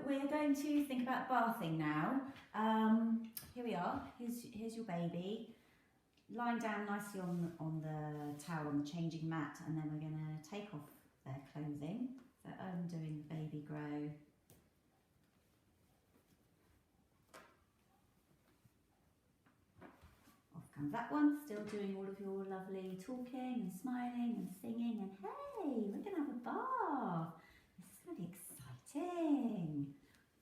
we're going to think about bathing now. Here we are, here's your baby, lying down nicely on the towel, on the changing mat, and then we're going to take off their clothing. So undoing the baby grow. Off comes that one, still doing all of your lovely talking and smiling and singing, and hey, we're going to have a bath. This is going to be exciting.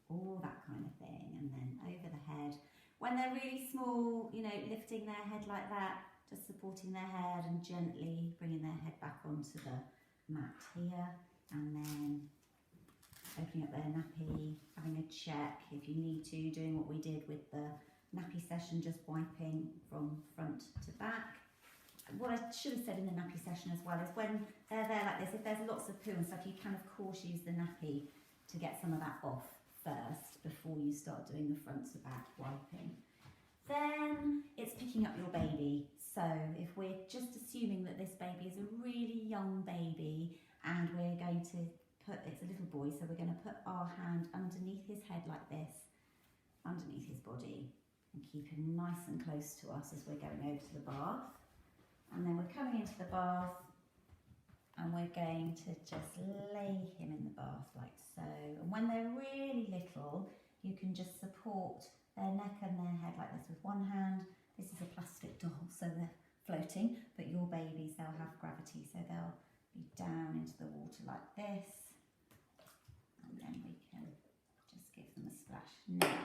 All that kind of thing, and then over the head. When they're really small, you know, lifting their head like that, just supporting their head and gently bringing their head back onto the mat here, and then opening up their nappy, having a check if you need to, doing what we did with the nappy session, just wiping from front to back. What I should have said in the nappy session as well is when they're there like this, if there's lots of poo and stuff, you can of course use the nappy to get some of that off first before you start doing the front to back wiping. Then it's picking up your baby. So if we're just assuming that this baby is a really young baby and we're going to put, it's a little boy, so we're going to put our hand underneath his head like this, underneath his body, and keep him nice and close to us as we're going over to the bath. And then we're coming into the bath and we're going to just lay him in the bath like so. And when they're really little, you can just support their neck and their head like this with one hand. This is a plastic doll, so they're floating, but your babies, they'll have gravity, so they'll be down into the water like this. And then we can just give them a splash. Now,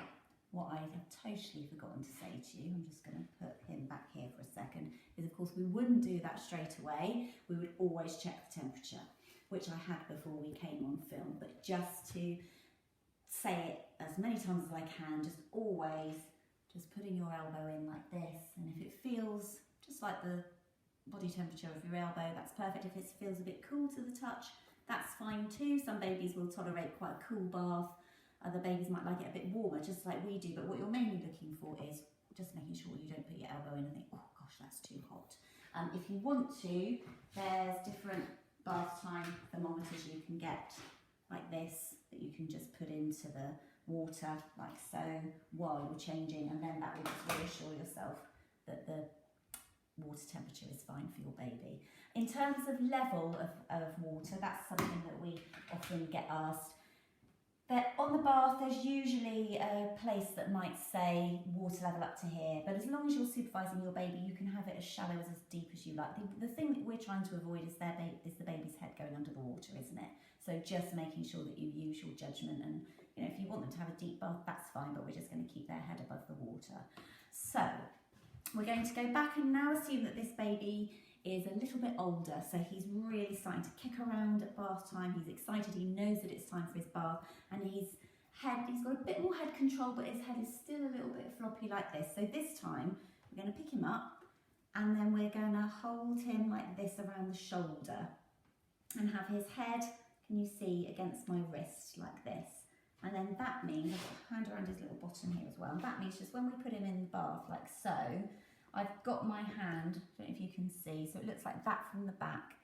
what I have totally forgotten to say to you, I'm just going to put him back here for a second, is of course we wouldn't do that straight away. We would always check the temperature, which I had before we came on film, but just to say it as many times as I can, just always just putting your elbow in like this, and if it feels just like the body temperature of your elbow, that's perfect. If it feels a bit cool to the touch, that's fine too. Some babies will tolerate quite a cool bath. Other babies might like it a bit warmer, just like we do, but what you're mainly looking for is just making sure you don't put your elbow in and think, oh gosh, that's too hot. If you want to, there's different bath time thermometers you can get like this, that you can just put into the water like so while you're changing, and then that will just reassure yourself that the water temperature is fine for your baby. In terms of level of water, that's something that we often get asked. But on the bath, there's usually a place that might say water level up to here, but as long as you're supervising your baby, you can have it as shallow as deep as you like. The thing that we're trying to avoid is the baby's head going under the water, isn't it? So just making sure that you use your judgment, and you know, if you want them to have a deep bath, that's fine, but we're just going to keep their head above the water. So we're going to go back and now assume that this baby is a little bit older, so he's really starting to kick around at bath time. He's excited, he knows that it's time for his bath, and he's got a bit more head control, but his head is still a little bit floppy like this. So this time we're going to pick him up, and then we're going to hold him like this around the shoulder and have his head, can you see, against my wrist like this. And then that means, I've got a hand around his little bottom here as well, and that means just when we put him in the bath like so, I've got my hand, I don't know if you can see, so it looks like that from the back,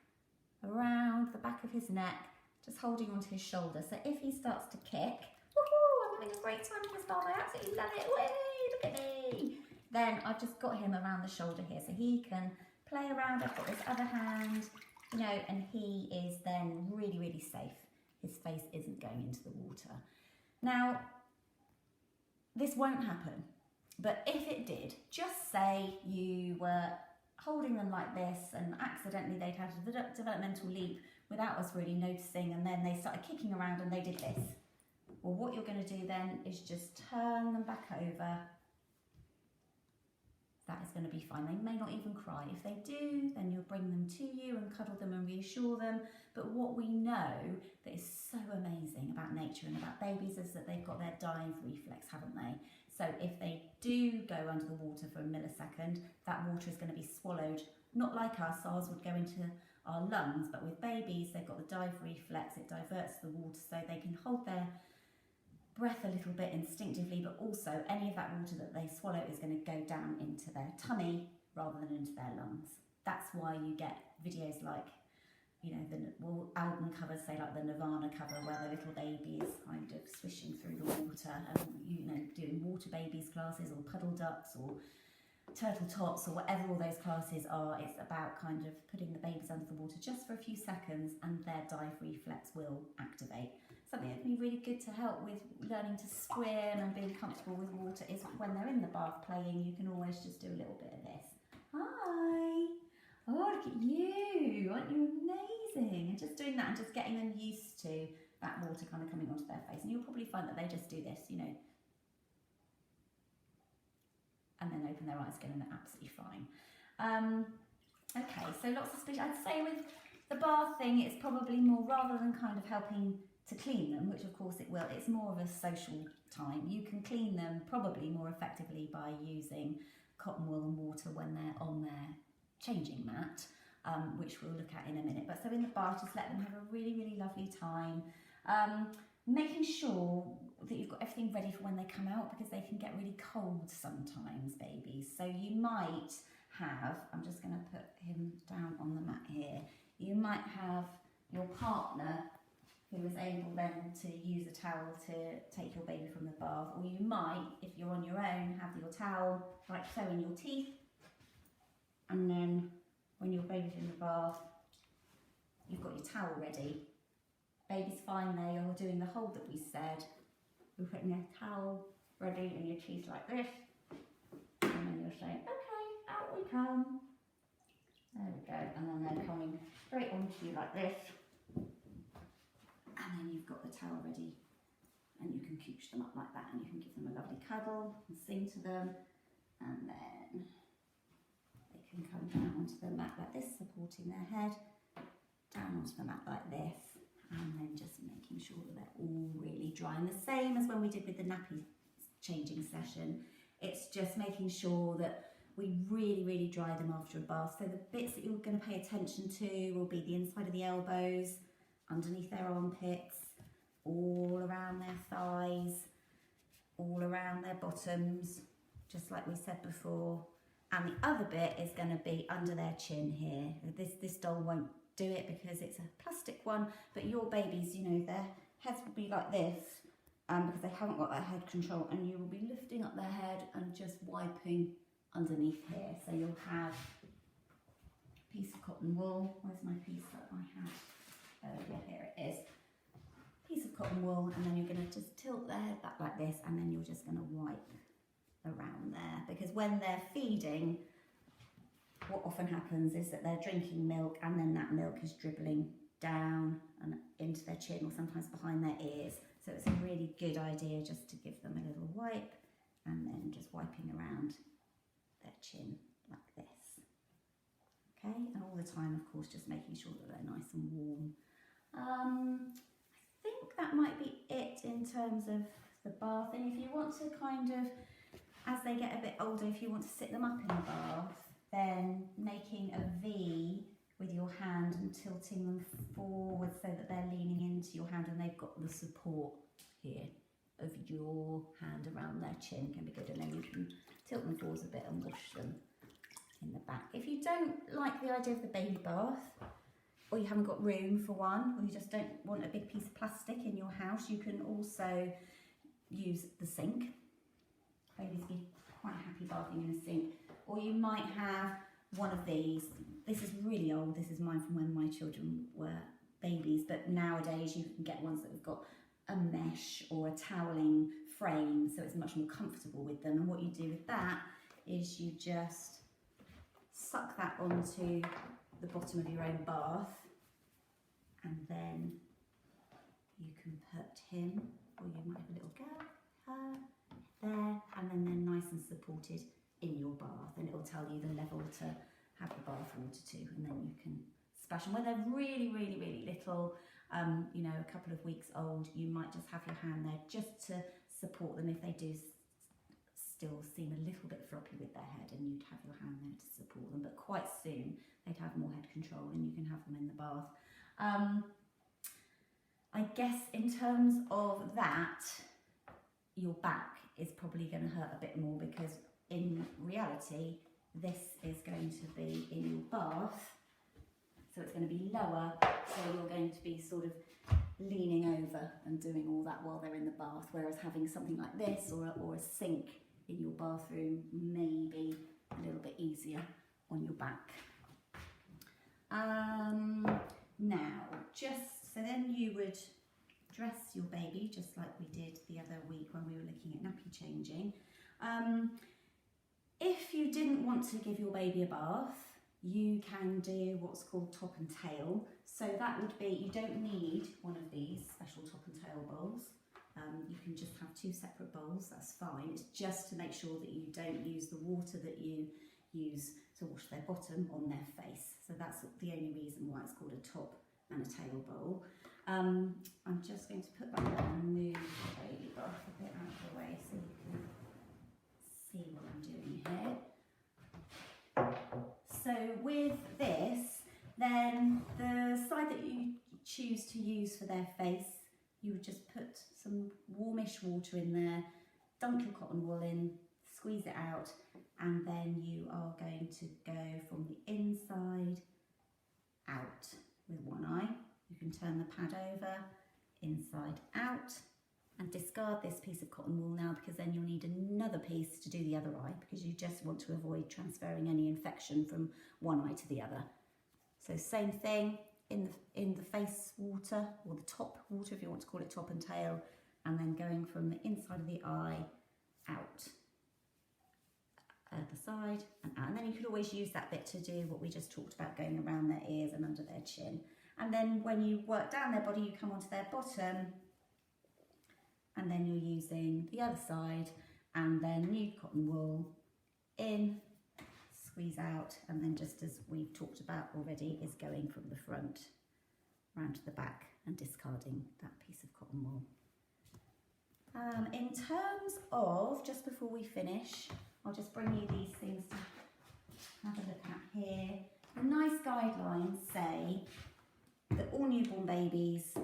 around the back of his neck, just holding onto his shoulder. So if he starts to kick, woohoo, I'm having a great time in this bath, I absolutely love it, way, look at me. Then I've just got him around the shoulder here, so he can play around. I've got this other hand, you know, and he is then really, really safe. His face isn't going into the water. Now, this won't happen. But if it did, just say you were holding them like this and accidentally they'd had a developmental leap without us really noticing, and then they started kicking around and they did this. Well, what you're going to do then is just turn them back over. That is going to be fine. They may not even cry. If they do, then you'll bring them to you and cuddle them and reassure them. But what we know that is so amazing about nature and about babies is that they've got their dive reflex, haven't they? So if they do go under the water for a millisecond, that water is going to be swallowed. Not like us, ours would go into our lungs, but with babies, they've got the dive reflex. It diverts the water so they can hold their breath a little bit instinctively, but also any of that water that they swallow is going to go down into their tummy rather than into their lungs. That's why you get videos like, you know, the album covers, say like the Nirvana cover, where the little baby is kind of swishing through the water, and you know, doing water babies classes or puddle ducks or turtle tots or whatever all those classes are. It's about kind of putting the babies under the water just for a few seconds, and their dive reflex will activate. Something that can be really good to help with learning to swim and being comfortable with water is when they're in the bath playing, you can always just do a little bit of this. Hi! Oh, look at you! Aren't you amazing? And just doing that and just getting them used to that water kind of coming onto their face. And you'll probably find that they just do this, you know, and then open their eyes again and they're absolutely fine. Okay, so lots of speech. I'd say with the bath thing, it's probably more, rather than kind of helping to clean them, which of course it will, it's more of a social time. You can clean them probably more effectively by using cotton wool and water when they're on their changing mat, which we'll look at in a minute. But so in the bath, just let them have a really, really lovely time. Making sure that you've got everything ready for when they come out, because they can get really cold sometimes, babies. So you might have, I'm just going to put him down on the mat here, you might have your partner who is able then to use a towel to take your baby from the bath, or you might, if you're on your own, have your towel like so in your teeth, and then when your baby's in the bath, you've got your towel ready. Baby's fine there, you're doing the hold that we said. You're putting your towel ready in your teeth like this, and then you're saying, okay, out we come. There we go, and then they're coming straight onto you like this. And then you've got the towel ready, and you can cooch them up like that, and you can give them a lovely cuddle and sing to them, and then they can come down onto the mat like this, supporting their head, down onto the mat like this, and then just making sure that they're all really dry. And the same as when we did with the nappy changing session, it's just making sure that we really, really dry them after a bath. So the bits that you're going to pay attention to will be the inside of the elbows, underneath their armpits, all around their thighs, all around their bottoms, just like we said before. And the other bit is going to be under their chin here. This doll won't do it because it's a plastic one, but your babies, you know, their heads will be like this because they haven't got that head control, and you will be lifting up their head and just wiping underneath here. So you'll have a piece of cotton wool. Where's my piece that I had? Yeah, here it is. Piece of cotton wool, and then you're going to just tilt their head back like this, and then you're just going to wipe around there, because when they're feeding, what often happens is that they're drinking milk, and then that milk is dribbling down and into their chin, or sometimes behind their ears. So it's a really good idea just to give them a little wipe, and then just wiping around their chin like this. Okay, and all the time, of course, just making sure that they're nice and warm. I think that might be it in terms of the bath. And if you want to kind of, as they get a bit older, if you want to sit them up in the bath, then making a V with your hand and tilting them forward so that they're leaning into your hand and they've got the support here of your hand around their chin can be good. And then you can tilt them forwards a bit and wash them in the back. If you don't like the idea of the baby bath, or you haven't got room for one, or you just don't want a big piece of plastic in your house, you can also use the sink. Babies be quite happy bathing in a sink. Or you might have one of these. This is really old. This is mine from when my children were babies, but nowadays you can get ones that have got a mesh or a toweling frame, so it's much more comfortable with them. And what you do with that is you just suck that onto the bottom of your own bath, and then you can put him, or you might have a little girl, her, there, and then they're nice and supported in your bath, and it will tell you the level to have the bath water to, and then you can splash them. When they're really, really, really little, you know, a couple of weeks old, you might just have your hand there just to support them if they do still seem a little bit floppy with their head, and you'd have your hand there to support them. But quite soon they'd have more head control and you can have them in the bath. I guess in terms of that, your back is probably going to hurt a bit more, because in reality this is going to be in your bath. So it's going to be lower, so you're going to be sort of leaning over and doing all that while they're in the bath, whereas having something like this or a sink in your bathroom may be a little bit easier on your back. Now, so then you would dress your baby just like we did the other week when we were looking at nappy changing. If you didn't want to give your baby a bath, you can do what's called top and tail. So that would be, you don't need one of these special top and tail bowls. You can just have 2 separate bowls, that's fine. It's just to make sure that you don't use the water that you use to wash their bottom on their face. So that's the only reason why it's called a top and a tail bowl. I'm just going to put that down and move the baby bath a bit out of the way so you can see what I'm doing here. So with this, then the side that you choose to use for their face, you would just put some warmish water in there, dunk your cotton wool in, squeeze it out, and then you are going to go from the inside out with one eye. You can turn the pad over, inside out, and discard this piece of cotton wool now, because then you'll need another piece to do the other eye, because you just want to avoid transferring any infection from one eye to the other. So same thing in the face water, or the top water if you want to call it top and tail, and then going from the inside of the eye out, the side and out. And then you could always use that bit to do what we just talked about, going around their ears and under their chin. And then when you work down their body, you come onto their bottom, and then you're using the other side, and then nude cotton wool in, squeeze out, and then just as we've talked about already, is going from the front round to the back and discarding that piece of cotton wool. In terms of, just before we finish, I'll just bring you these things to have a look at here. The NICE guidelines say that all newborn babies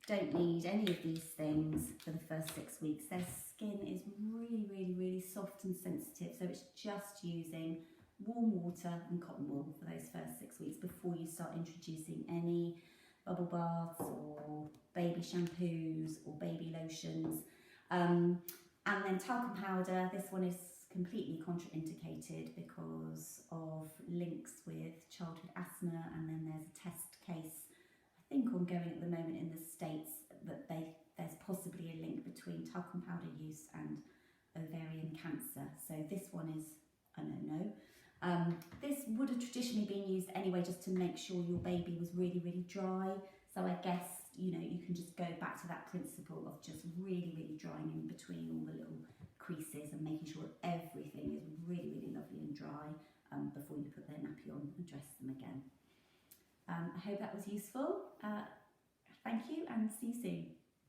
don't need any of these things for the first 6 weeks. Their skin is really, really, really soft and sensitive, so it's just using warm water and cotton wool for those first 6 weeks before you start introducing any bubble baths or baby shampoos or baby lotions. And then talcum powder, this one is completely contraindicated because of links with childhood asthma, and then there's a test case, I think, ongoing at the moment in the States, that there's possibly a link between talcum powder use and ovarian cancer. So this one is a no-no. This would have traditionally been used anyway, just to make sure your baby was really, really dry. So I guess, you know, you can just go back to that principle of just really, really drying in between all the little creases and making sure everything is really, really lovely and dry before you put their nappy on and dress them again. I hope that was useful. Thank you, and see you soon.